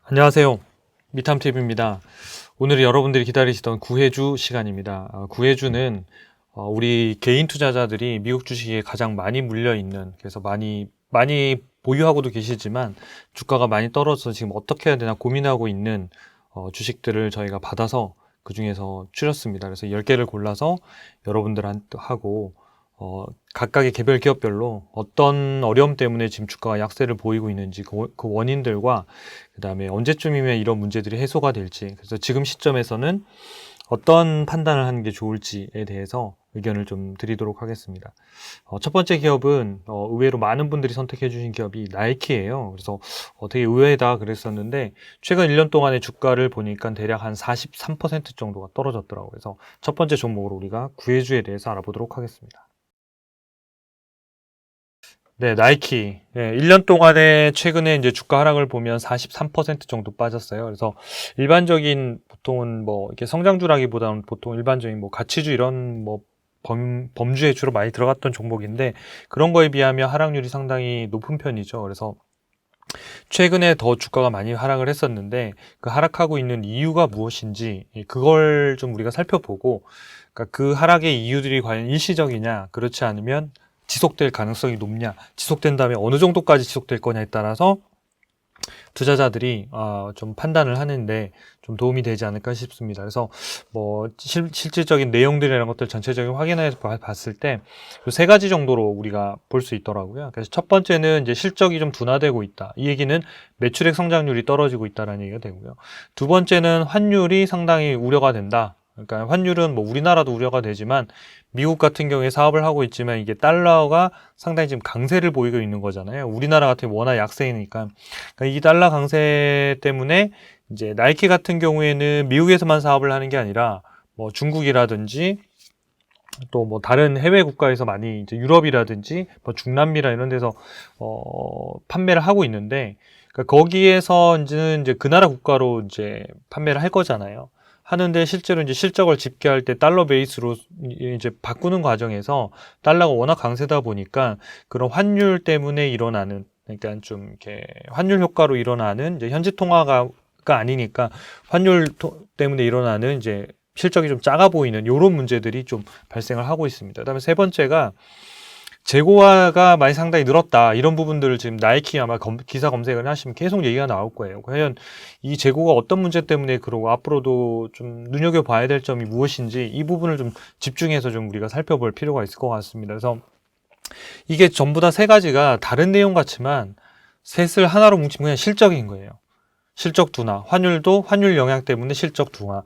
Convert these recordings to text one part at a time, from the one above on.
안녕하세요. 미탐TV입니다. 오늘 여러분들이 기다리시던 구해주 시간입니다. 구해주는 우리 개인 투자자들이 미국 주식에 가장 많이 물려있는, 그래서 많이 보유하고도 계시지만 주가가 많이 떨어져서 지금 어떻게 해야 되나 고민하고 있는 주식들을 저희가 받아서 그 중에서 추렸습니다. 그래서 10개를 골라서 여러분들하고 각각의 개별 기업별로 어떤 어려움 때문에 지금 주가가 약세를 보이고 있는지 그 원인들과 그 다음에 언제쯤이면 이런 문제들이 해소가 될지, 그래서 지금 시점에서는 어떤 판단을 하는 게 좋을지에 대해서 의견을 좀 드리도록 하겠습니다. 첫 번째 기업은 의외로 많은 분들이 선택해 주신 기업이 나이키예요. 그래서 되게 의외다 그랬었는데 최근 1년 동안의 주가를 보니까 대략 한 43% 정도가 떨어졌더라고요. 그래서 첫 번째 종목으로 우리가 구해주에 대해서 알아보도록 하겠습니다. 네, 나이키. 네, 1년 동안에 최근에 이제 주가 하락을 보면 43% 정도 빠졌어요. 그래서 일반적인 보통은 뭐 이렇게 성장주라기보다는 보통 일반적인 뭐 가치주 이런 뭐 범주에 주로 많이 들어갔던 종목인데 그런 거에 비하면 하락률이 상당히 높은 편이죠. 그래서 최근에 더 주가가 많이 하락을 했었는데 그 하락하고 있는 이유가 무엇인지 그걸 좀 우리가 살펴보고, 그러니까 그 하락의 이유들이 과연 일시적이냐, 그렇지 않으면 지속될 가능성이 높냐, 지속된다면 어느 정도까지 지속될 거냐에 따라서 투자자들이 좀 판단을 하는데 좀 도움이 되지 않을까 싶습니다. 그래서 뭐 실질적인 내용들이라는 것들 전체적인 확인해서 봤을 때 세 가지 정도로 우리가 볼 수 있더라고요. 그래서 첫 번째는 이제 실적이 좀 둔화되고 있다. 이 얘기는 매출액 성장률이 떨어지고 있다는 얘기가 되고요. 두 번째는 환율이 상당히 우려가 된다. 그러니까 환율은 뭐 우리나라도 우려가 되지만 미국 같은 경우에 사업을 하고 있지만 이게 달러가 상당히 지금 강세를 보이고 있는 거잖아요. 우리나라 같은 경우 워낙 약세이니까. 그러니까 이 달러 강세 때문에 이제 나이키 같은 경우에는 미국에서만 사업을 하는 게 아니라 뭐 중국이라든지 또 뭐 다른 해외 국가에서 많이 이제 유럽이라든지 뭐 중남미라 이런 데서 판매를 하고 있는데, 그러니까 거기에서 이제 그 나라 국가로 이제 판매를 할 거잖아요. 하는데 실제로 이제 실적을 집계할 때 달러 베이스로 이제 바꾸는 과정에서 달러가 워낙 강세다 보니까 그런 환율 때문에 일어나는, 그러니까 좀 이렇게 환율 효과로 일어나는 이제 현지 통화가 아니니까 환율 때문에 일어나는 이제 실적이 좀 작아 보이는 이런 문제들이 좀 발생을 하고 있습니다. 그다음에 세 번째가 재고가 많이 상당히 늘었다. 이런 부분들을 지금 나이키 아마 기사 검색을 하시면 계속 얘기가 나올 거예요. 과연 이 재고가 어떤 문제 때문에 그러고 앞으로도 좀 눈여겨봐야 될 점이 무엇인지 이 부분을 좀 집중해서 좀 우리가 살펴볼 필요가 있을 것 같습니다. 그래서 이게 전부 다 세 가지가 다른 내용 같지만 셋을 하나로 뭉치면 그냥 실적인 거예요. 실적 둔화, 환율도 환율 영향 때문에 실적 둔화.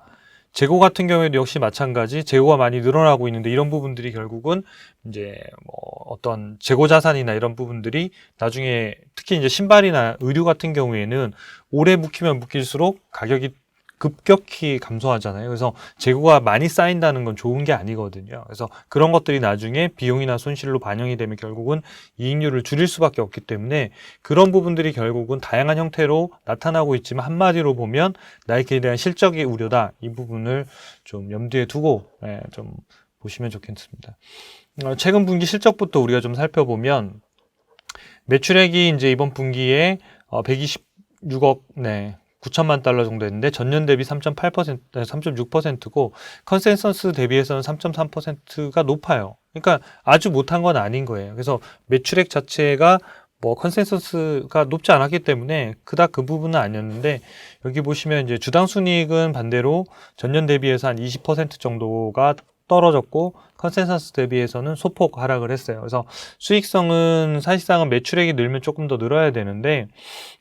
재고 같은 경우에도 역시 마찬가지, 재고가 많이 늘어나고 있는데 이런 부분들이 결국은 이제 뭐 어떤 재고 자산이나 이런 부분들이 나중에 특히 이제 신발이나 의류 같은 경우에는 오래 묵히면 묵힐수록 가격이 급격히 감소하잖아요. 그래서 재고가 많이 쌓인다는 건 좋은 게 아니거든요. 그래서 그런 것들이 나중에 비용이나 손실로 반영이 되면 결국은 이익률을 줄일 수밖에 없기 때문에 그런 부분들이 결국은 다양한 형태로 나타나고 있지만 한마디로 보면 나이키에 대한 실적의 우려다. 이 부분을 좀 염두에 두고 좀 보시면 좋겠습니다. 최근 분기 실적부터 우리가 좀 살펴보면 매출액이 이제 이번 분기에 126억 9천만 달러 정도 했는데 전년 대비 3.8%, 3.6%고 컨센서스 대비해서는 3.3%가 높아요. 그러니까 아주 못한 건 아닌 거예요. 그래서 매출액 자체가 뭐 컨센서스가 높지 않았기 때문에 그닥 그 부분은 아니었는데, 여기 보시면 이제 주당 순이익은 반대로 전년 대비해서 한 20% 정도가 떨어졌고 컨센서스 대비해서는 소폭 하락을 했어요. 그래서 수익성은 사실상은 매출액이 늘면 조금 더 늘어야 되는데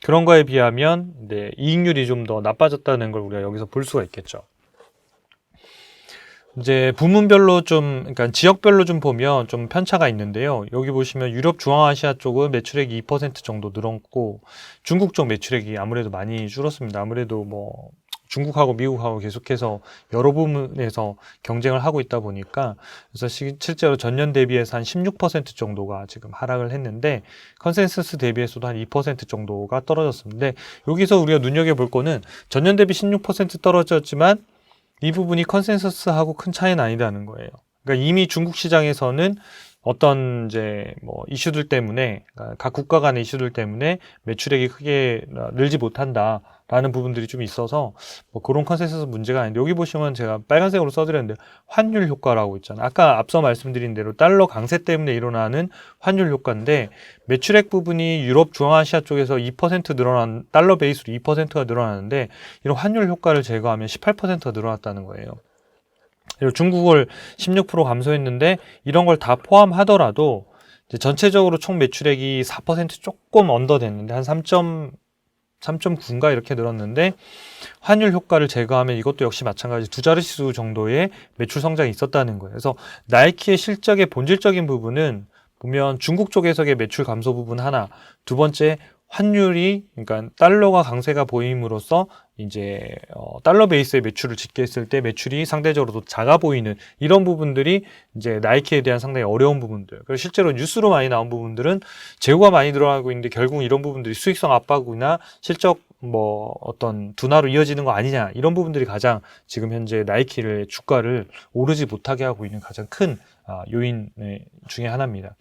그런 거에 비하면 이익률이 좀 더 나빠졌다는 걸 우리가 여기서 볼 수가 있겠죠. 이제 부문별로 그러니까 지역별로 좀 보면 좀 편차가 있는데요. 여기 보시면 유럽 중앙아시아 쪽은 매출액이 2% 정도 늘었고 중국 쪽 매출액이 아무래도 많이 줄었습니다. 아무래도 뭐 중국하고 미국하고 계속해서 여러 부분에서 경쟁을 하고 있다 보니까, 그래서 실제로 전년 대비해서 한 16% 정도가 지금 하락을 했는데 컨센서스 대비해서도 한 2% 정도가 떨어졌습니다. 여기서 우리가 눈여겨볼 거는 전년 대비 16% 떨어졌지만 이 부분이 컨센서스하고 큰 차이는 아니다는 거예요. 그러니까 이미 중국 시장에서는 어떤 이제 뭐 이슈들 때문에, 그러니까 각 국가 간의 이슈들 때문에 매출액이 크게 늘지 못한다. 라는 부분들이 좀 있어서 뭐 그런 컨셉에서 문제가 아닌데, 여기 보시면 제가 빨간색으로 써드렸는데 환율 효과라고 있잖아요. 아까 앞서 말씀드린 대로 달러 강세 때문에 일어나는 환율 효과인데, 매출액 부분이 유럽 중앙아시아 쪽에서 2% 늘어난, 달러 베이스로 2%가 늘어나는데 이런 환율 효과를 제거하면 18%가 늘어났다는 거예요. 그리고 중국을 16% 감소했는데 이런 걸 다 포함하더라도 이제 전체적으로 총 매출액이 4% 조금 언더됐는데 한 3.9인가 이렇게 늘었는데, 환율 효과를 제거하면 이것도 역시 마찬가지 두 자릿수 정도의 매출 성장이 있었다는 거예요. 그래서 나이키의 실적의 본질적인 부분은 보면 중국 쪽에서의 매출 감소 부분 하나, 두 번째 환율이, 그러니까 달러가 강세가 보임으로써 이제 달러 베이스의 매출을 집계했을 때 매출이 상대적으로 도 작아 보이는 이런 부분들이 이제 나이키에 대한 상당히 어려운 부분들. 그리고 실제로 뉴스로 많이 나온 부분들은 재고가 많이 들어가고 있는데 결국 이런 부분들이 수익성 압박이나 실적 뭐 어떤 둔화로 이어지는 거 아니냐, 이런 부분들이 가장 지금 현재 나이키를 주가를 오르지 못하게 하고 있는 가장 큰 요인 중에 하나입니다.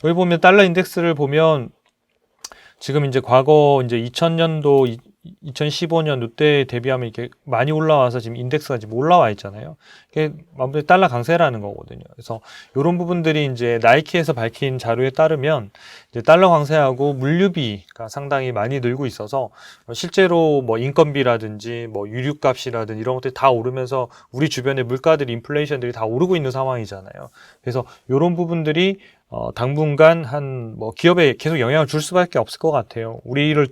여기 보면 달러 인덱스를 보면 지금 이제 과거 이제 2000년도, 2015년 이때 대비하면 이렇게 많이 올라와서 지금 인덱스가 지금 올라와 있잖아요. 이게 아무래도 달러 강세라는 거거든요. 그래서 이런 부분들이 이제 나이키에서 밝힌 자료에 따르면 이제 달러 강세하고 물류비가 상당히 많이 늘고 있어서 실제로 뭐 인건비라든지 뭐 유류값이라든지 이런 것들이 다 오르면서 우리 주변의 물가들이, 인플레이션들이 다 오르고 있는 상황이잖아요. 그래서 이런 부분들이 당분간 뭐 기업에 계속 영향을 줄 수밖에 없을 것 같아요. 우리를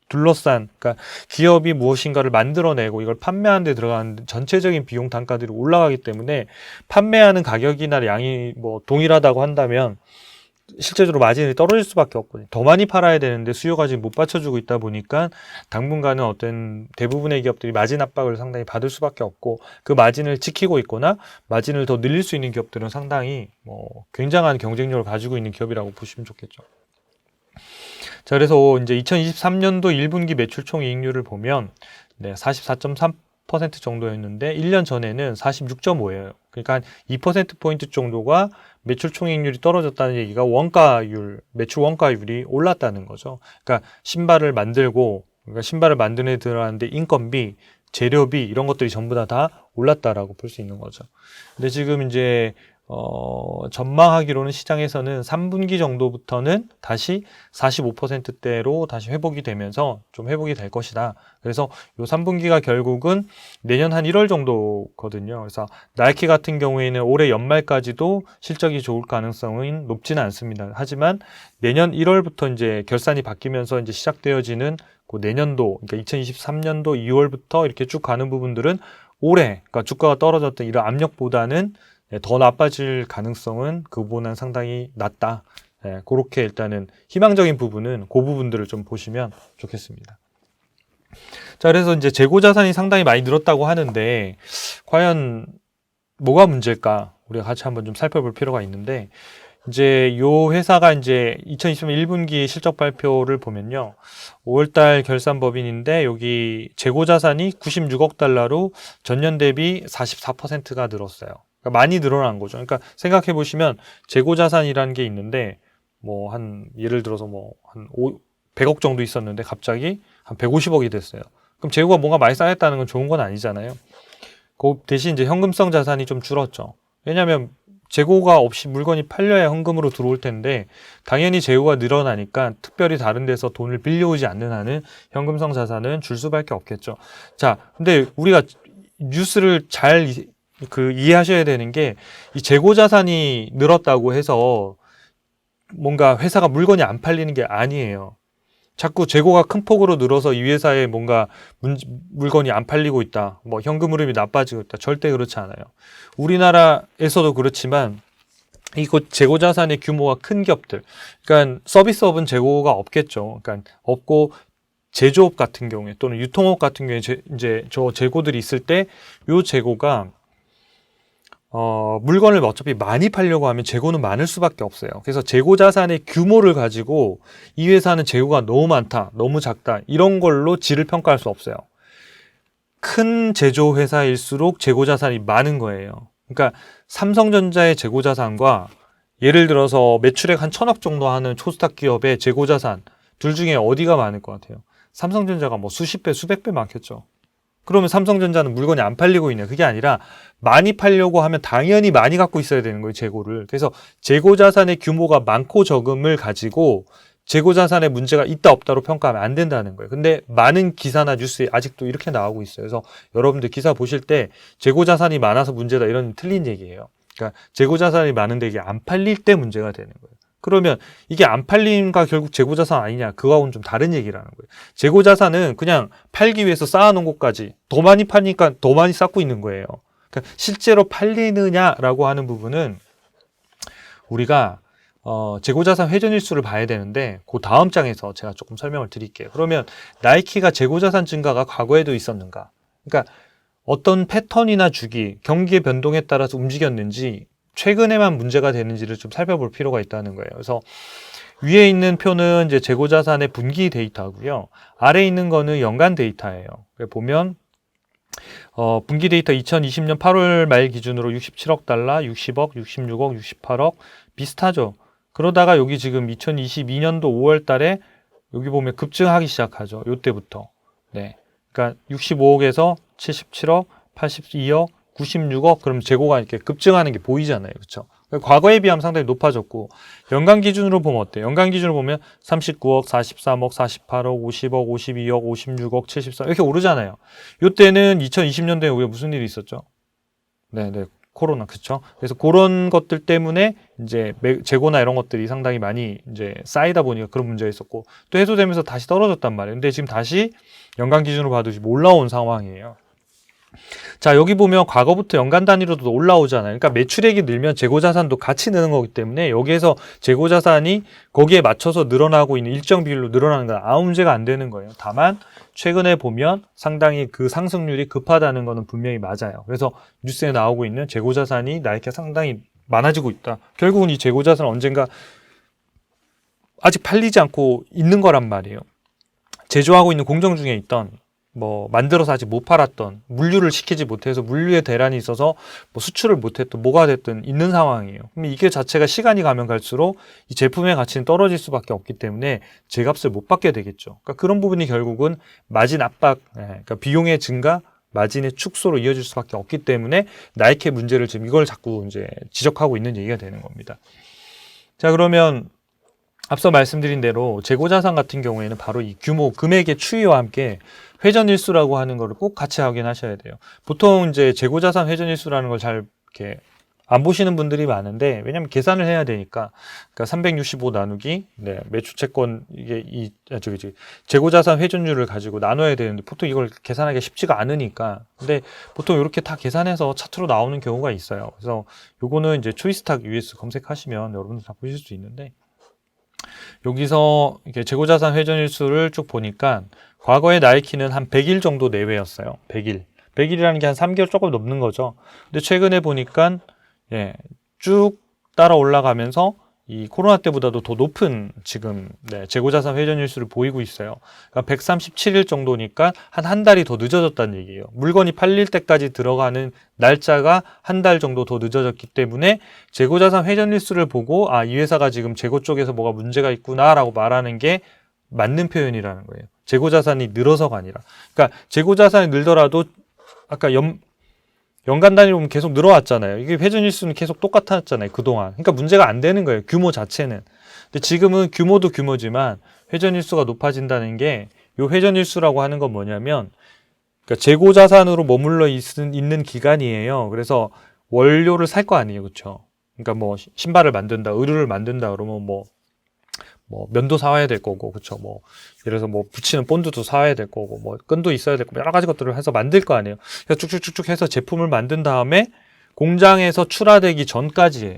둘러싼, 그러니까 기업이 무엇인가를 만들어내고 이걸 판매하는 데 들어가는 전체적인 비용 단가들이 올라가기 때문에 판매하는 가격이나 양이 뭐 동일하다고 한다면 실제적으로 마진이 떨어질 수밖에 없거든요. 더 많이 팔아야 되는데 수요가 지금 못 받쳐주고 있다 보니까 당분간은 어떤 대부분의 기업들이 마진 압박을 상당히 받을 수밖에 없고, 그 마진을 지키고 있거나 마진을 더 늘릴 수 있는 기업들은 상당히 뭐 굉장한 경쟁력을 가지고 있는 기업이라고 보시면 좋겠죠. 자, 그래서 이제 2023년도 1분기 매출 총 이익률을 보면 44.3% 정도였는데 1년 전에는 46.5예요. 그러니까 한 2%포인트 정도가 매출 총이익률이 떨어졌다는 얘기가 원가율, 매출 원가율이 올랐다는 거죠. 그러니까 신발을 만들고, 그러니까 신발을 만드는 데 들어가는데 인건비, 재료비 이런 것들이 전부 다 올랐다라고 볼 수 있는 거죠. 근데 지금 이제 전망하기로는 시장에서는 3분기 정도부터는 다시 45%대로 다시 회복이 되면서 좀 회복이 될 것이다. 그래서 요 3분기가 결국은 내년 한 1월 정도거든요. 그래서 나이키 같은 경우에는 올해 연말까지도 실적이 좋을 가능성은 높지는 않습니다. 하지만 내년 1월부터 이제 결산이 바뀌면서 이제 시작되어지는 그 내년도, 그러니까 2023년도 2월부터 이렇게 쭉 가는 부분들은 올해, 그러니까 주가가 떨어졌던 이런 압력보다는 더 나빠질 가능성은 그보다는 상당히 낮다. 그렇게 일단은 희망적인 부분은 그 부분들을 좀 보시면 좋겠습니다. 자, 그래서 이제 재고 자산이 상당히 많이 늘었다고 하는데 과연 뭐가 문제일까? 우리가 같이 한번 좀 살펴볼 필요가 있는데, 이제 요 회사가 이제 2023년 1분기 실적 발표를 보면요. 5월달 결산 법인인데 여기 재고 자산이 96억 달러로 전년 대비 44%가 늘었어요. 그러니까 많이 늘어난 거죠. 그러니까 생각해 보시면 재고 자산이라는 게 있는데 뭐 한 예를 들어서 뭐 한 100억 정도 있었는데 갑자기 한 150억이 됐어요. 그럼 재고가 뭔가 많이 쌓였다는 건 좋은 건 아니잖아요. 그 대신 이제 현금성 자산이 좀 줄었죠. 왜냐하면 재고가 없이 물건이 팔려야 현금으로 들어올 텐데 당연히 재고가 늘어나니까 특별히 다른 데서 돈을 빌려오지 않는 한은 현금성 자산은 줄 수밖에 없겠죠. 자, 근데 우리가 뉴스를 잘 이해하셔야 되는 게, 이 재고 자산이 늘었다고 해서 뭔가 회사가 물건이 안 팔리는 게 아니에요. 자꾸 재고가 큰 폭으로 늘어서 이 회사에 뭔가 물건이 안 팔리고 있다, 뭐 현금 흐름이 나빠지고 있다, 절대 그렇지 않아요. 우리나라에서도 그렇지만 이곳 재고 자산의 규모가 큰 기업들, 그러니까 서비스업은 재고가 없겠죠. 그러니까 없고 제조업 같은 경우에 또는 유통업 같은 경우에 이제 저 재고들이 있을 때 요 재고가 물건을 어차피 많이 팔려고 하면 재고는 많을 수밖에 없어요. 그래서 재고 자산의 규모를 가지고 이 회사는 재고가 너무 많다, 너무 작다, 이런 걸로 질을 평가할 수 없어요. 큰 제조 회사일수록 재고 자산이 많은 거예요. 그러니까 삼성전자의 재고 자산과 예를 들어서 매출액 한 1,000억 정도 하는 초스탁 기업의 재고 자산 둘 중에 어디가 많을 것 같아요? 삼성전자가 뭐 수십 배, 수백 배 많겠죠. 그러면 삼성전자는 물건이 안 팔리고 있냐? 그게 아니라 많이 팔려고 하면 당연히 많이 갖고 있어야 되는 거예요, 재고를. 그래서 재고 자산의 규모가 많고 적음을 가지고 재고 자산에 문제가 있다 없다로 평가하면 안 된다는 거예요. 근데 많은 기사나 뉴스에 아직도 이렇게 나오고 있어요. 그래서 여러분들 기사 보실 때 재고 자산이 많아서 문제다 이런 틀린 얘기예요. 그러니까 재고 자산이 많은데 이게 안 팔릴 때 문제가 되는 거예요. 그러면 이게 안 팔림과 결국 재고 자산 아니냐? 그거하고는 좀 다른 얘기라는 거예요. 재고 자산은 그냥 팔기 위해서 쌓아놓은 것까지 더 많이 파니까 더 많이 쌓고 있는 거예요. 그러니까 실제로 팔리느냐라고 하는 부분은 우리가 재고자산 회전일수를 봐야 되는데 그 다음 장에서 제가 조금 설명을 드릴게요. 그러면 나이키가 재고자산 증가가 과거에도 있었는가? 그러니까 어떤 패턴이나 주기, 경기의 변동에 따라서 움직였는지 최근에만 문제가 되는지를 좀 살펴볼 필요가 있다는 거예요. 그래서 위에 있는 표는 이제 재고자산의 분기 데이터고요. 아래에 있는 거는 연간 데이터예요. 보면 분기 데이터 2020년 8월 말 기준으로 67억 달러, 60억, 66억, 68억 비슷하죠. 그러다가 여기 지금 2022년도 5월 달에 여기 보면 급증하기 시작하죠. 요때부터. 네. 그러니까 65억에서 77억, 82억, 96억 그럼 재고가 이렇게 급증하는 게 보이잖아요. 그렇죠? 과거에 비하면 상당히 높아졌고 연간 기준으로 보면 어때요? 연간 기준으로 보면 39억, 43억, 48억, 50억, 52억, 56억, 74억 이렇게 오르잖아요. 요때는 2020년도에 우리가 무슨 일이 있었죠? 네. 코로나, 그쵸? 그래서 그런 것들 때문에 이제 재고나 이런 것들이 상당히 많이 이제 쌓이다 보니까 그런 문제가 있었고 또 해소되면서 다시 떨어졌단 말이에요. 근데 지금 다시 연간 기준으로 봐도 지금 올라온 상황이에요. 자, 여기 보면 과거부터 연간 단위로도 올라오잖아요. 그러니까 매출액이 늘면 재고자산도 같이 느는 거기 때문에 여기에서 재고자산이 거기에 맞춰서 늘어나고 있는 일정 비율로 늘어나는 건 아무 문제가 안 되는 거예요. 다만 최근에 보면 상당히 그 상승률이 급하다는 거는 분명히 맞아요. 그래서 뉴스에 나오고 있는 재고자산이 나이키가 상당히 많아지고 있다. 결국은 이 재고자산은 언젠가 아직 팔리지 않고 있는 거란 말이에요. 제조하고 있는 공정 중에 있던 뭐 만들어서 아직 못 팔았던 물류를 시키지 못해서 물류에 대란이 있어서 뭐 수출을 못했던 뭐가 됐든 있는 상황이에요. 그럼 이게 자체가 시간이 가면 갈수록 이 제품의 가치는 떨어질 수밖에 없기 때문에 제값을 못 받게 되겠죠. 그러니까 그런 부분이 결국은 마진 압박, 그러니까 비용의 증가, 마진의 축소로 이어질 수밖에 없기 때문에 나이키의 문제를 지금 이걸 자꾸 이제 지적하고 있는 얘기가 되는 겁니다. 자, 그러면 앞서 말씀드린 대로 재고자산 같은 경우에는 바로 이 규모, 금액의 추이와 함께 회전일수라고 하는 거를 꼭 같이 확인하셔야 돼요. 보통 이제 재고자산 회전일수라는 걸 잘 이렇게 안 보시는 분들이 많은데 왜냐면 계산을 해야 되니까 그러니까 365 나누기 매출채권 이게 재고자산 회전율을 가지고 나눠야 되는데 보통 이걸 계산하기가 쉽지가 않으니까 근데 보통 이렇게 다 계산해서 차트로 나오는 경우가 있어요. 그래서 요거는 이제 초이스탁 US 검색하시면 여러분들 다 보실 수 있는데 여기서 이렇게 재고자산 회전일수를 쭉 보니까 과거에 나이키는 한 100일 정도 내외였어요. 100일. 100일이라는 게 한 3개월 조금 넘는 거죠. 근데 최근에 보니까 쭉 따라 올라가면서 이 코로나 때보다도 더 높은 지금 재고자산 회전일수를 보이고 있어요. 그러니까 137일 정도니까 한 달이 더 늦어졌다는 얘기예요. 물건이 팔릴 때까지 들어가는 날짜가 한 달 정도 더 늦어졌기 때문에 재고자산 회전일수를 보고 이 회사가 지금 재고 쪽에서 뭐가 문제가 있구나라고 말하는 게 맞는 표현이라는 거예요. 재고자산이 늘어서가 아니라. 그러니까 재고자산이 늘더라도 아까 연간 단위로 보면 계속 늘어왔잖아요. 이게 회전일수는 계속 똑같았잖아요. 그동안. 그러니까 문제가 안 되는 거예요. 규모 자체는. 근데 지금은 규모도 규모지만 회전일수가 높아진다는 게 이 회전일수라고 하는 건 뭐냐면 그러니까 재고자산으로 머물러 있는 기간이에요. 그래서 원료를 살 거 아니에요. 그렇죠? 그러니까 뭐 신발을 만든다, 의류를 만든다 그러면 뭐 면도 사와야 될 거고, 그쵸? 예를 들어서 붙이는 본드도 사와야 될 거고, 끈도 있어야 될 거고, 여러 가지 것들을 해서 만들 거 아니에요. 그래서 쭉쭉쭉쭉 해서 제품을 만든 다음에 공장에서 출하되기 전까지예요.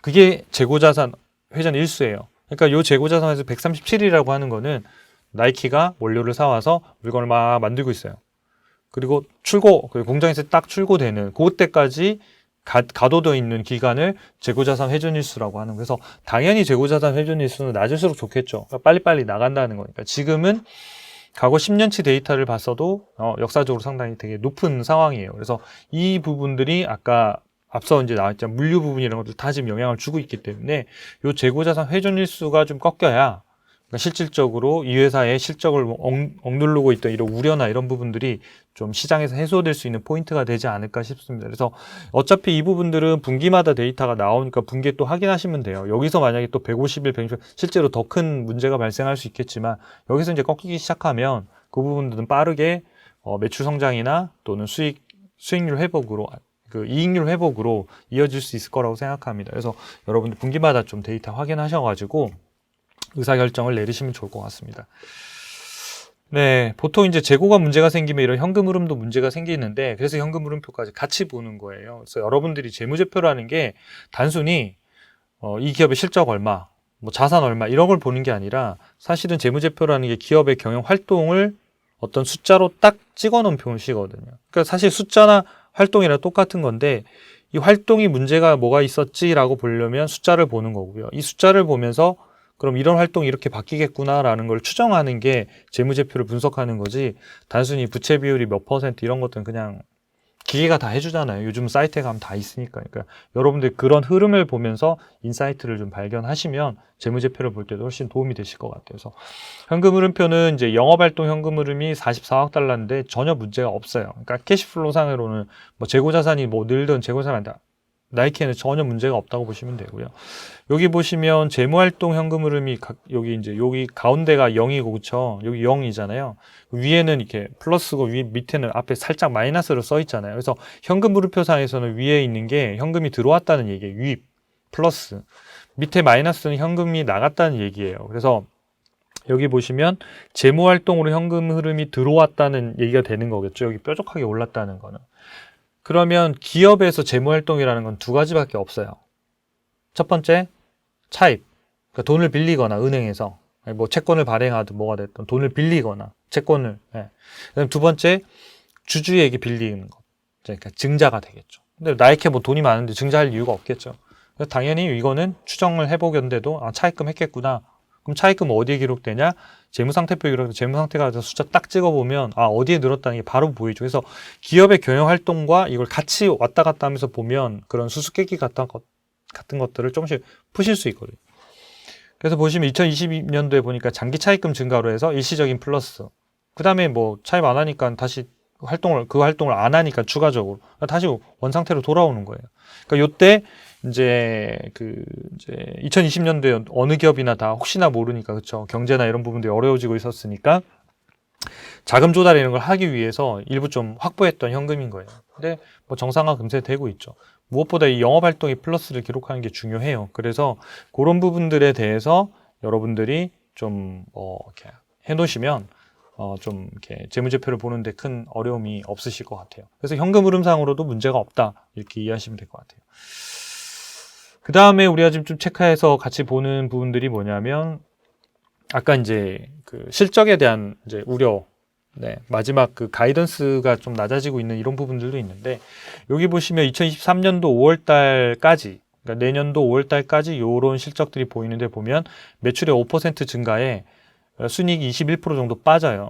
그게 재고자산 회전 일수예요. 그러니까 요 재고자산에서 137이라고 하는 거는 나이키가 원료를 사와서 물건을 막 만들고 있어요. 그리고 공장에서 딱 출고되는 그때까지 가둬져 있는 기간을 재고자산 회전일수라고 하는 거예요. 그래서 당연히 재고자산 회전일수는 낮을수록 좋겠죠. 그러니까 빨리빨리 나간다는 거니까. 지금은 과거 10년치 데이터를 봤어도 역사적으로 상당히 되게 높은 상황이에요. 그래서 이 부분들이 아까 앞서 이제 나왔죠. 물류 부분 이런 것들 다 지금 영향을 주고 있기 때문에 이 재고자산 회전일수가 좀 꺾여야 그러니까 실질적으로 이 회사의 실적을 억누르고 있던 이런 우려나 이런 부분들이 좀 시장에서 해소될 수 있는 포인트가 되지 않을까 싶습니다. 그래서 어차피 이 부분들은 분기마다 데이터가 나오니까 분기에 또 확인하시면 돼요. 여기서 만약에 또 150일, 160일 실제로 더 큰 문제가 발생할 수 있겠지만 여기서 이제 꺾이기 시작하면 그 부분들은 빠르게 매출 성장이나 또는 수익률 회복으로 그 이익률 회복으로 이어질 수 있을 거라고 생각합니다. 그래서 여러분들 분기마다 좀 데이터 확인하셔가지고 의사결정을 내리시면 좋을 것 같습니다. 네, 보통 이제 재고가 문제가 생기면 이런 현금 흐름도 문제가 생기는데 그래서 현금 흐름표까지 같이 보는 거예요. 그래서 여러분들이 재무제표라는 게 단순히 이 기업의 실적 얼마, 뭐 자산 얼마 이런 걸 보는 게 아니라 사실은 재무제표라는 게 기업의 경영 활동을 어떤 숫자로 딱 찍어놓은 표시거든요. 그러니까 사실 숫자나 활동이랑 똑같은 건데 이 활동이 문제가 뭐가 있었지라고 보려면 숫자를 보는 거고요. 이 숫자를 보면서 그럼 이런 활동이 이렇게 바뀌겠구나라는 걸 추정하는 게 재무제표를 분석하는 거지 단순히 부채 비율이 몇 퍼센트 이런 것들은 그냥 기계가 다 해주잖아요. 요즘 사이트에 가면 다 있으니까. 그러니까 여러분들 그런 흐름을 보면서 인사이트를 좀 발견하시면 재무제표를 볼 때도 훨씬 도움이 되실 것 같아요. 그래서 현금 흐름표는 이제 영업활동 현금 흐름이 44억 달러인데 전혀 문제가 없어요. 그러니까 캐시플로우 상으로는 뭐 재고자산이 뭐 늘든 재고자산이 다 나이키에는 전혀 문제가 없다고 보시면 되고요. 여기 보시면 재무활동 현금 흐름이 여기 가운데가 0이고 그쵸? 여기 0이잖아요. 위에는 이렇게 플러스고 밑에는 앞에 살짝 마이너스로 써 있잖아요. 그래서 현금 흐름표상에서는 위에 있는 게 현금이 들어왔다는 얘기예요. 유입 플러스 밑에 마이너스는 현금이 나갔다는 얘기예요. 그래서 여기 보시면 재무활동으로 현금 흐름이 들어왔다는 얘기가 되는 거겠죠. 여기 뾰족하게 올랐다는 거는. 그러면 기업에서 재무활동이라는 건 두 가지밖에 없어요. 첫 번째, 차입. 그러니까 돈을 빌리거나 은행에서 뭐 채권을 발행하든 뭐가 됐든 돈을 빌리거나 채권을. 그다음 두 번째, 주주에게 빌리는 것. 그러니까 증자가 되겠죠. 근데 나이키 뭐 돈이 많은데 증자할 이유가 없겠죠. 그래서 당연히 이거는 추정을 해보겠는데도 차입금 했겠구나. 그럼 차입금 어디에 기록되냐? 재무상태표 기록, 재무상태가 숫자 딱 찍어보면 어디에 늘었다는 게 바로 보이죠. 그래서 기업의 경영 활동과 이걸 같이 왔다 갔다 하면서 보면 그런 수수께끼 같은 것들을 조금씩 푸실 수 있거든요. 그래서 보시면 2022년도에 보니까 장기 차입금 증가로 해서 일시적인 플러스. 그 다음에 뭐 차입 안 하니까 다시 그 활동을 안 하니까 추가적으로 다시 원상태로 돌아오는 거예요. 그러니까 요때 이제 2020년도에 어느 기업이나 다 혹시나 모르니까 그렇죠. 경제나 이런 부분들이 어려워지고 있었으니까 자금 조달 이런 걸 하기 위해서 일부 좀 확보했던 현금인 거예요. 근데 뭐 정상화 금세 되고 있죠. 무엇보다 이 영업 활동의 플러스를 기록하는 게 중요해요. 그래서 그런 부분들에 대해서 여러분들이 좀 이렇게 해놓으시면 좀 이렇게 재무제표를 보는데 큰 어려움이 없으실 것 같아요. 그래서 현금 흐름상으로도 문제가 없다 이렇게 이해하시면 될 것 같아요. 그 다음에 우리가 지금 좀 체크해서 같이 보는 부분들이 뭐냐면 아까 이제 그 실적에 대한 이제 우려, 마지막 그 가이던스가 좀 낮아지고 있는 이런 부분들도 있는데 여기 보시면 2023년도 5월달까지 그러니까 내년도 5월달까지 이런 실적들이 보이는데 보면 매출의 5% 증가에 순이익이 21% 정도 빠져요.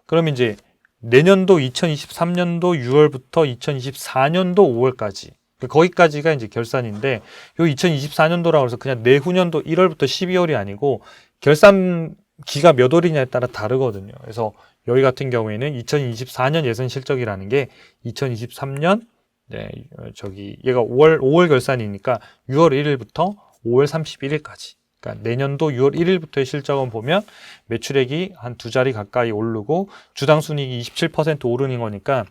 그럼 이제 내년도 2023년도 6월부터 2024년도 5월까지 거기까지가 이제 결산인데 요 2024년도라고 해서 그냥 내후년도 1월부터 12월이 아니고 결산기가 몇 월이냐에 따라 다르거든요. 그래서 여기 같은 경우에는 2024년 예선 실적이라는 게 2023년 얘가 5월 결산이니까 6월 1일부터 5월 31일까지 그러니까 내년도 6월 1일부터의 실적은 보면 매출액이 한 두 자리 가까이 오르고 주당 순이익이 27% 오르는 거니까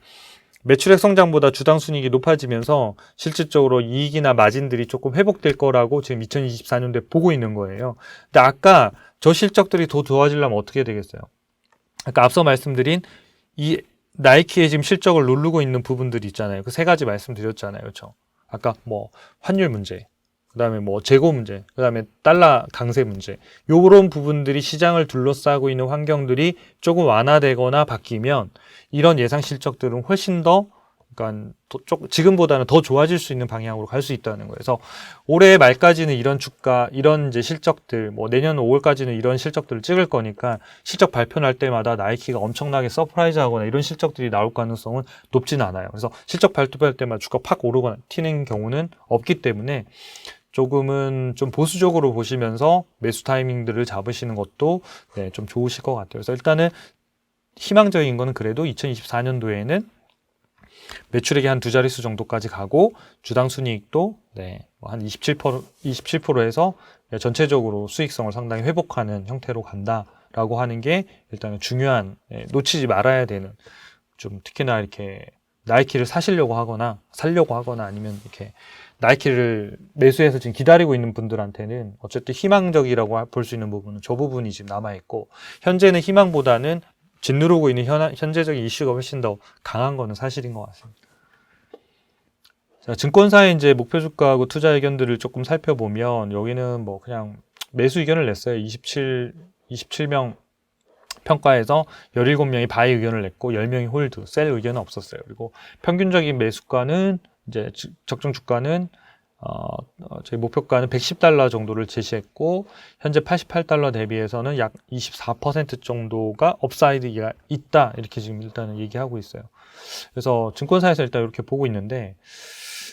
매출액 성장보다 주당 순이익이 높아지면서 실질적으로 이익이나 마진들이 조금 회복될 거라고 지금 2024년도에 보고 있는 거예요. 근데 아까 저 실적들이 더 좋아지려면 어떻게 되겠어요? 아까 앞서 말씀드린 이 나이키의 지금 실적을 누르고 있는 부분들이 있잖아요. 그 세 가지 말씀드렸잖아요. 그렇죠? 아까 뭐 환율 문제, 그다음에 뭐 재고 문제, 그다음에 달러 강세 문제. 요런 부분들이 시장을 둘러싸고 있는 환경들이 조금 완화되거나 바뀌면 이런 예상 실적들은 훨씬 더 그러니까 지금보다는 더 좋아질 수 있는 방향으로 갈 수 있다는 거예요. 그래서 올해 말까지는 이런 주가, 이런 이제 실적들, 뭐 내년 5월까지는 이런 실적들을 찍을 거니까 실적 발표 날 때마다 나이키가 엄청나게 서프라이즈하거나 이런 실적들이 나올 가능성은 높지는 않아요. 그래서 실적 발표할 때마다 주가 팍 오르거나 튀는 경우는 없기 때문에 조금은 좀 보수적으로 보시면서 매수 타이밍들을 잡으시는 것도 네, 좀 좋으실 것 같아요. 그래서 일단은 희망적인 거는 그래도 2024년도에는 매출액이 한 두 자릿수 정도까지 가고 주당 순이익도 네, 한 27%에서 전체적으로 수익성을 상당히 회복하는 형태로 간다라고 하는 게 일단은 중요한 놓치지 말아야 되는 좀 특히나 이렇게 나이키를 살려고 하거나 아니면 이렇게 나이키를 매수해서 지금 기다리고 있는 분들한테는 어쨌든 희망적이라고 볼 수 있는 부분은 저 부분이 지금 남아있고 현재는 희망보다는 짓누르고 있는 현재적인 이슈가 훨씬 더 강한 거는 사실인 것 같습니다. 자, 증권사의 이제 목표 주가하고 투자 의견들을 조금 살펴보면 여기는 뭐 그냥 매수 의견을 냈어요. 27명 평가에서 17명이 바이 의견을 냈고 10명이 홀드, 셀 의견은 없었어요. 그리고 평균적인 매수가는 이제 적정 주가는 저희 목표가는 110달러 정도를 제시했고 현재 88달러 대비해서는 약 24% 정도가 업사이드가 있다 이렇게 지금 일단은 얘기하고 있어요. 그래서 증권사에서 일단 이렇게 보고 있는데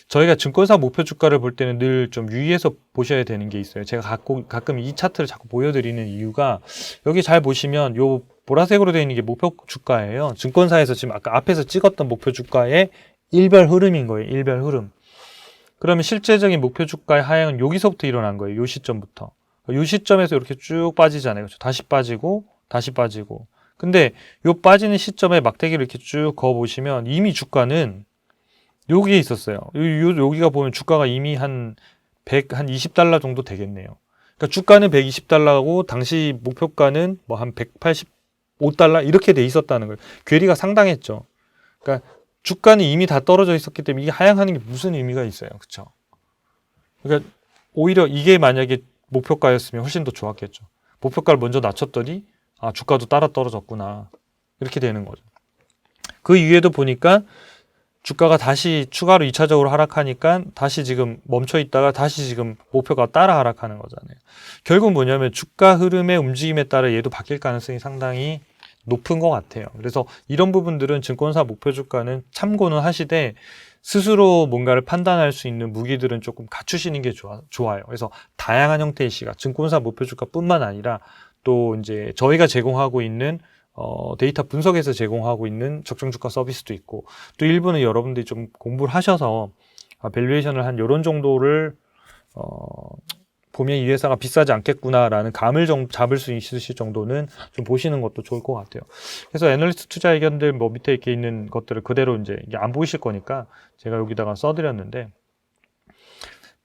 저희가 증권사 목표 주가를 볼 때는 늘 좀 유의해서 보셔야 되는 게 있어요. 제가 가끔 이 차트를 자꾸 보여드리는 이유가 여기 잘 보시면 요 보라색으로 되어 있는 게 목표 주가예요. 증권사에서 지금 아까 앞에서 찍었던 목표 주가의 일별 흐름인 거예요. 일별 흐름. 그러면 실제적인 목표 주가의 하향은 여기서부터 일어난 거예요. 요 시점부터. 요 시점에서 이렇게 쭉 빠지잖아요. 그렇죠? 다시 빠지고 다시 빠지고. 근데 요 빠지는 시점에 막대기를 이렇게 쭉 그어보시면 이미 주가는 여기에 있었어요. 여기가 보면 주가가 이미 한 20달러 정도 되겠네요. 그러니까 주가는 120달러고 당시 목표가는 뭐 한 185달러 이렇게 돼 있었다는 거예요. 괴리가 상당했죠. 그러니까 주가는 이미 다 떨어져 있었기 때문에 이게 하향하는 게 무슨 의미가 있어요. 그렇죠? 그러니까 오히려 이게 만약에 목표가였으면 훨씬 더 좋았겠죠. 목표가를 먼저 낮췄더니 아, 주가도 따라 떨어졌구나. 이렇게 되는 거죠. 그 이후에도 보니까 주가가 다시 추가로 2차적으로 하락하니까 다시 지금 멈춰 있다가 다시 지금 목표가 따라 하락하는 거잖아요. 결국 뭐냐면 주가 흐름의 움직임에 따라 얘도 바뀔 가능성이 상당히 높은 것 같아요. 그래서 이런 부분들은 증권사 목표 주가는 참고는 하시되 스스로 뭔가를 판단할 수 있는 무기들은 조금 갖추시는 게 좋아요. 그래서 다양한 형태의 시각, 증권사 목표 주가뿐만 아니라 또 이제 저희가 제공하고 있는 데이터 분석에서 제공하고 있는 적정 주가 서비스도 있고 또 일부는 여러분들이 좀 공부를 하셔서 밸류에이션을 한 이런 정도를 보면 이 회사가 비싸지 않겠구나라는 감을 좀 잡을 수 있으실 정도는 좀 보시는 것도 좋을 것 같아요. 그래서 애널리스트 투자 의견들 뭐 밑에 이렇게 있는 것들을 그대로 이제 이게 안 보이실 거니까 제가 여기다가 써드렸는데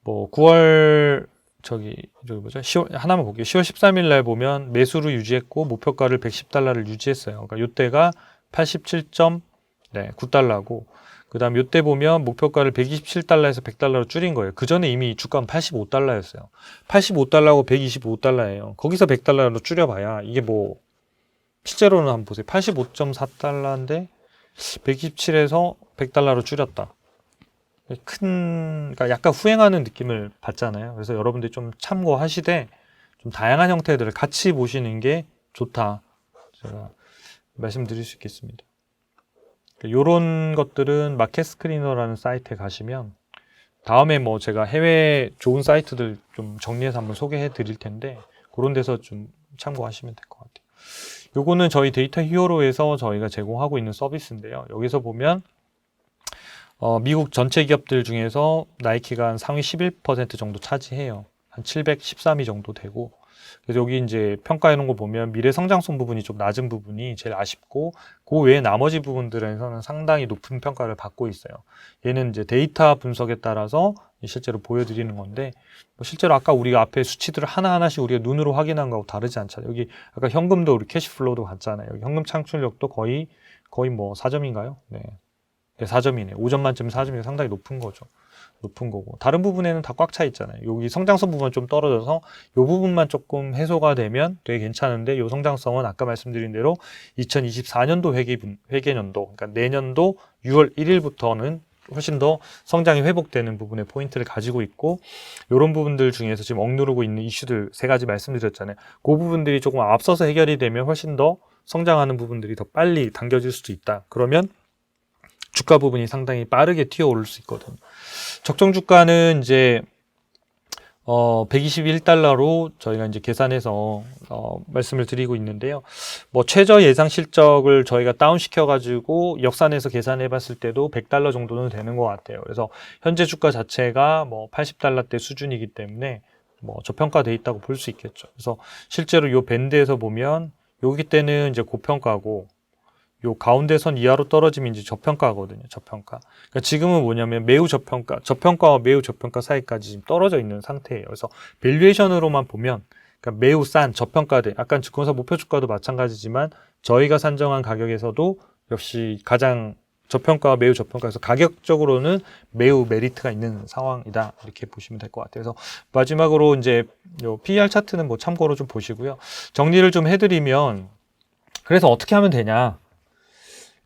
뭐 9월 저기 뭐죠? 10월 하나만 볼게요. 10월 13일 날 보면 매수를 유지했고 목표가를 110달러를 유지했어요. 그러니까 이때가 87.9달러고 그다음 이때 보면 목표가를 127달러에서 100달러로 줄인 거예요. 그 전에 이미 주가는 85달러였어요. 85달러고 125달러예요. 거기서 100달러로 줄여봐야 이게 뭐 실제로는 한번 보세요. 85.4달러인데 127에서 100달러로 줄였다. 그러니까 약간 후행하는 느낌을 받잖아요. 그래서 여러분들이 좀 참고하시되 좀 다양한 형태들을 같이 보시는 게 좋다. 제가 말씀드릴 수 있겠습니다. 이런 것들은 마켓 스크리너라는 사이트에 가시면 다음에 뭐 제가 해외 좋은 사이트들 좀 정리해서 한번 소개해 드릴 텐데 그런 데서 좀 참고하시면 될 것 같아요. 요거는 저희 데이터 히어로에서 저희가 제공하고 있는 서비스인데요. 여기서 보면 미국 전체 기업들 중에서 나이키가 한 상위 11% 정도 차지해요. 한 713위 정도 되고. 그래서 여기 이제 평가해 놓은 거 보면 미래 성장성 부분이 좀 낮은 부분이 제일 아쉽고, 그 외에 나머지 부분들에서는 상당히 높은 평가를 받고 있어요. 얘는 이제 데이터 분석에 따라서 실제로 보여드리는 건데, 뭐 실제로 아까 우리가 앞에 수치들을 하나하나씩 우리가 눈으로 확인한 거하고 다르지 않잖아요. 여기 아까 현금도 우리 캐시플로우도 같잖아요. 여기 현금 창출력도 거의 뭐 4점인가요? 네. 4점이네. 5점 만점에 4점이 상당히 높은 거죠. 높은 거고. 다른 부분에는 다 꽉 차 있잖아요. 여기 성장성 부분은 좀 떨어져서 이 부분만 조금 해소가 되면 되게 괜찮은데 이 성장성은 아까 말씀드린 대로 2024년도 회계년도, 그러니까 내년도 6월 1일부터는 훨씬 더 성장이 회복되는 부분에 포인트를 가지고 있고, 이런 부분들 중에서 지금 억누르고 있는 이슈들 3가지 말씀드렸잖아요. 그 부분들이 조금 앞서서 해결이 되면 훨씬 더 성장하는 부분들이 더 빨리 당겨질 수도 있다. 그러면 주가 부분이 상당히 빠르게 튀어오를 수 있거든요. 적정 주가는 이제 121달러로 저희가 이제 계산해서 말씀을 드리고 있는데요. 뭐 최저 예상 실적을 저희가 다운시켜가지고 역산해서 계산해봤을 때도 100달러 정도는 되는 것 같아요. 그래서 현재 주가 자체가 뭐 80달러대 수준이기 때문에 뭐 저평가돼 있다고 볼 수 있겠죠. 그래서 실제로 요 밴드에서 보면 여기 때는 이제 고평가고 요 가운데 선 이하로 떨어지면 이제 저평가거든요. 저평가. 그러니까 지금은 뭐냐면 매우 저평가, 저평가와 매우 저평가 사이까지 지금 떨어져 있는 상태예요. 그래서 밸류에이션으로만 보면 그러니까 매우 싼 저평가대, 약간 증권사 목표 주가도 마찬가지지만 저희가 산정한 가격에서도 역시 가장 저평가와 매우 저평가에서 가격적으로는 매우 메리트가 있는 상황이다. 이렇게 보시면 될 것 같아요. 그래서 마지막으로 이제 요 PER 차트는 뭐 참고로 좀 보시고요. 정리를 좀 해드리면 그래서 어떻게 하면 되냐?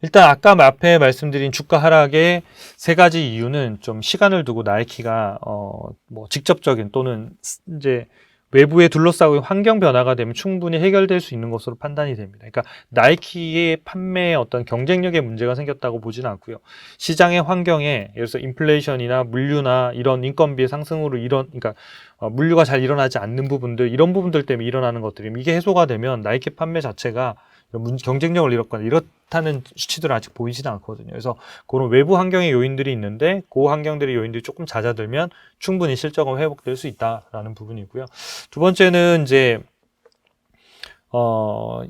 일단 아까 앞에 말씀드린 주가 하락의 세 가지 이유는 좀 시간을 두고 나이키가 뭐 직접적인 또는 이제 외부에 둘러싸고 환경 변화가 되면 충분히 해결될 수 있는 것으로 판단이 됩니다. 그러니까 나이키의 판매에 어떤 경쟁력에 문제가 생겼다고 보지는 않고요. 시장의 환경에 예를 들어서 인플레이션이나 물류나 이런 인건비의 상승으로 그러니까 물류가 잘 일어나지 않는 부분들, 이런 부분들 때문에 일어나는 것들이 이게 해소가 되면 나이키 판매 자체가 경쟁력을 잃었거나 이렇다는 수치들은 아직 보이지는 않거든요. 그래서 그런 외부 환경의 요인들이 있는데 그 환경들의 요인들이 조금 잦아들면 충분히 실적은 회복될 수 있다라는 부분이고요. 두 번째는 이제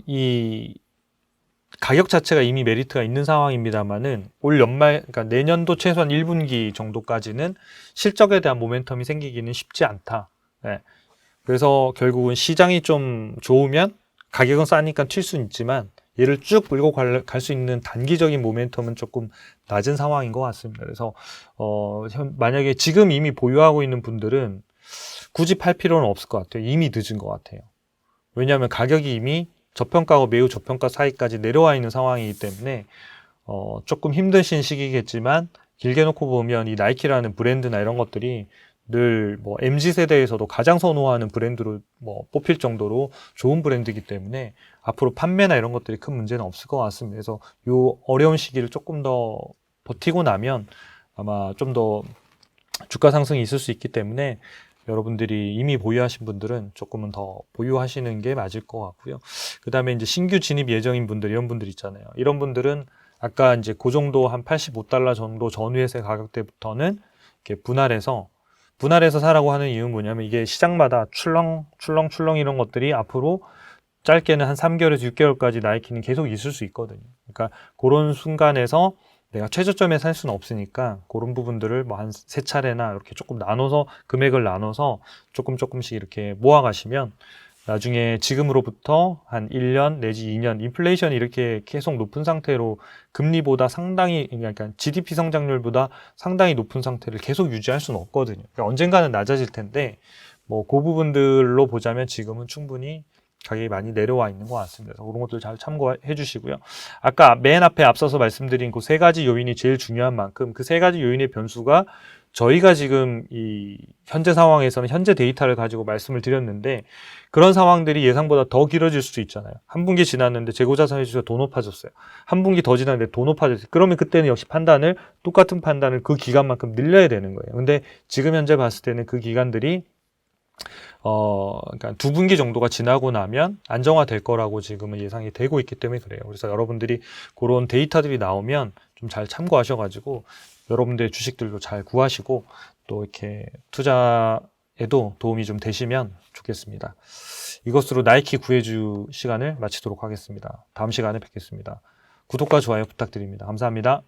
이 가격 자체가 이미 메리트가 있는 상황입니다만은 올 연말, 그러니까 내년도 최소한 1분기 정도까지는 실적에 대한 모멘텀이 생기기는 쉽지 않다. 네. 그래서 결국은 시장이 좀 좋으면 가격은 싸니까 튈 수는 있지만 얘를 쭉 끌고 갈 수 있는 단기적인 모멘텀은 조금 낮은 상황인 것 같습니다. 그래서 만약에 지금 이미 보유하고 있는 분들은 굳이 팔 필요는 없을 것 같아요. 이미 늦은 것 같아요. 왜냐하면 가격이 이미 저평가하고 매우 저평가 사이까지 내려와 있는 상황이기 때문에 조금 힘드신 시기겠지만 길게 놓고 보면 이 나이키라는 브랜드나 이런 것들이 늘 뭐 MZ 세대에서도 가장 선호하는 브랜드로 뭐 뽑힐 정도로 좋은 브랜드이기 때문에 앞으로 판매나 이런 것들이 큰 문제는 없을 것 같습니다. 그래서 요 어려운 시기를 조금 더 버티고 나면 아마 좀 더 주가 상승이 있을 수 있기 때문에 여러분들이 이미 보유하신 분들은 조금은 더 보유하시는 게 맞을 것 같고요. 그 다음에 이제 신규 진입 예정인 분들, 이런 분들 있잖아요. 이런 분들은 아까 이제 그 정도 한 85달러 정도 전후회세 가격대부터는 이렇게 분할해서 사라고 하는 이유는 뭐냐면 이게 시장마다 출렁 이런 것들이 앞으로 짧게는 한 3개월에서 6개월까지 나이키는 계속 있을 수 있거든요. 그러니까 그런 순간에서 내가 최저점에 살 수는 없으니까 그런 부분들을 뭐 한 3차례나 이렇게 조금 나눠서 금액을 나눠서 조금씩 이렇게 모아가시면 나중에 지금으로부터 한 1년 내지 2년 인플레이션이 이렇게 계속 높은 상태로 금리보다 상당히, 그러니까 GDP 성장률보다 상당히 높은 상태를 계속 유지할 수는 없거든요. 그러니까 언젠가는 낮아질 텐데 뭐 그 부분들로 보자면 지금은 충분히 가격이 많이 내려와 있는 것 같습니다. 그래서 그런 것들 잘 참고해 주시고요. 아까 맨 앞에 앞서서 말씀드린 그 세 가지 요인이 제일 중요한 만큼 그 세 가지 요인의 변수가 저희가 지금 이 현재 상황에서는 현재 데이터를 가지고 말씀을 드렸는데 그런 상황들이 예상보다 더 길어질 수도 있잖아요. 한 분기 지났는데 재고자산 회수가 더 높아졌어요. 한 분기 더 지났는데 더 높아졌어요. 그러면 그때는 역시 똑같은 판단을 그 기간만큼 늘려야 되는 거예요. 근데 지금 현재 봤을 때는 그 기간들이 그러니까 2분기 정도가 지나고 나면 안정화될 거라고 지금은 예상이 되고 있기 때문에 그래요. 그래서 여러분들이 그런 데이터들이 나오면 좀 잘 참고하셔가지고 여러분들의 주식들도 잘 구하시고 또 이렇게 투자에도 도움이 좀 되시면 좋겠습니다. 이것으로 나이키 구해주 시간을 마치도록 하겠습니다. 다음 시간에 뵙겠습니다. 구독과 좋아요 부탁드립니다. 감사합니다.